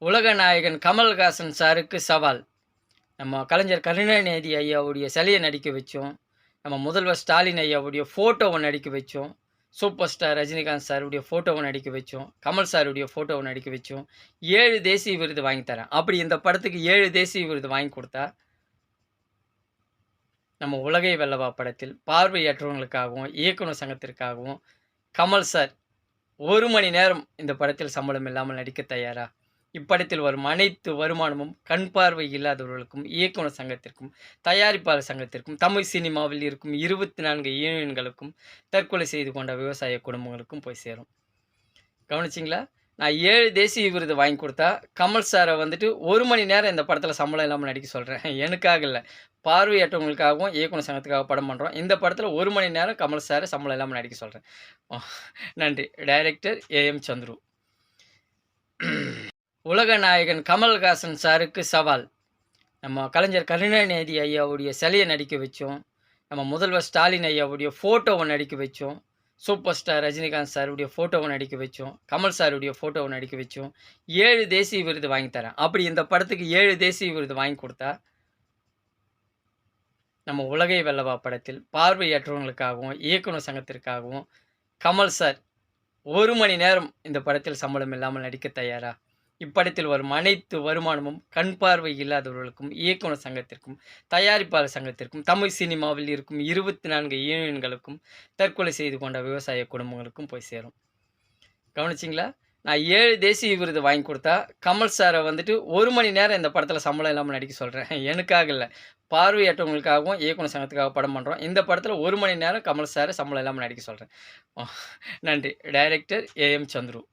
உலக நாயகன் கமல்ஹாசன் சாருக்கு சவால். நம்ம கலைஞர் கருணாநிதி ஐயாவுடைய சிலைய நடிக்க வச்சோம். நம்ம முதல்வர் ஸ்டாலின் ஐயாவுடைய ஃபோட்டோவ நடிக்க வச்சோம். சூப்பர் ஸ்டார் ரஜினிகாந்த் சாருடைய ஃபோட்டோவ நடிக்க வச்சோம். கமல் சாருடைய ஃபோட்டோவ நடிக்க வச்சோம். 7 தேசிய விருது வாங்கி தரேன். அப்படி இந்த படத்துக்கு 7 தேசிய விருது வாங்கி குடுத்தா, நம்ம உலகை வெல்லவா படத்தில் பார்வையற்றவங்களுக்காகவும், இயக்குனர் சங்கத்திற்காகவும் கமல் சார் 1 மணி நேரம் இந்த படத்தில் சம்பளம் இல்லாமல் நடிக்க தயாரா? இப்படத்தில் வரும் அனைத்து வருமானமும் கண் பார்வை இல்லாதவர்களுக்கும், இயக்குனர் சங்கத்திற்கும், தயாரிப்பாளர் சங்கத்திற்கும், தமிழ் சினிமாவில் இருக்கும் 24 யூனியன்களுக்கும், தற்கொலை செய்து கொண்ட விவசாய குடும்பங்களுக்கும் போய் சேரும். கவனிச்சிங்களா? நான் 7 தேசிய விருது வாங்கி குடுத்தா, கமல் சார வந்துட்டு 1 மணி நேரம் இந்த படத்தில சம்பளம் இல்லாம நடிக்க சொல்றேன். எனக்காக இல்ல. பார்வையற்றவங்களுக்காகவும், இயக்குனர் சங்கத்துக்காக படம் பண்றோம். இந்த படத்தில 1 மணி நேரம் கமல் சார சம்பளம் இல்லாம நடிக்க சொல்றேன். நன்றி. Director A M. சந்துரு. உலக நாயகன் கமல்ஹாசன் சாருக்கு சவால். நம்ம கலைஞர் கருணாநிதி ஐயாவுடைய சிலைய நடிக்க வச்சோம். நம்ம முதல்வர் ஸ்டாலின் ஐயாவுடைய ஃபோட்டோவ நடிக்க வச்சோம். சூப்பர் ஸ்டார் ரஜினிகாந்த் சாருடைய ஃபோட்டோவ நடிக்க வச்சோம். கமல் சாருடைய ஃபோட்டோவ நடிக்க வச்சோம். 7 தேசிய விருது வாங்கி தரேன். அப்படி இந்த படத்துக்கு 7 தேசிய விருது வாங்கி குடுத்தா, நம்ம உலகை வெல்லவா படத்தில் பார்வையற்றவங்களுக்காகவும், இயக்குனர் சங்கத்திற்காகவும் கமல் சார் 1 மணி நேரம் இந்த படத்தில் சம்பளம் இல்லாமல் நடிக்க தயாரா? இப்படத்தில் வரும் அனைத்து வருமானமும் கண் பார்வை இல்லாதவர்களுக்கும், இயக்குனர் சங்கத்திற்கும், தயாரிப்பாளர் சங்கத்திற்கும், தமிழ் சினிமாவில் இருக்கும் 24 யூனியன்களுக்கும், தற்கொலை செய்து கொண்ட விவசாய குடும்பங்களுக்கும் போய் சேரும். கவனிச்சிங்களா? நான் 7 தேசிய விருது வாங்கி குடுத்தா, கமல் சார வந்துட்டு 1 மணி நேரம் இந்த படத்தில சம்பளம் இல்லாம நடிக்க சொல்றேன். எனக்காக இல்ல. பார்வையற்றவங்களுக்காகவும், இயக்குனர் சங்கத்துக்காக படம் பண்றோம். இந்த படத்தில 1 மணி நேரம் கமல் சார சம்பளம் இல்லாம நடிக்க சொல்றேன். நன்றி. Director A M. சந்துரு.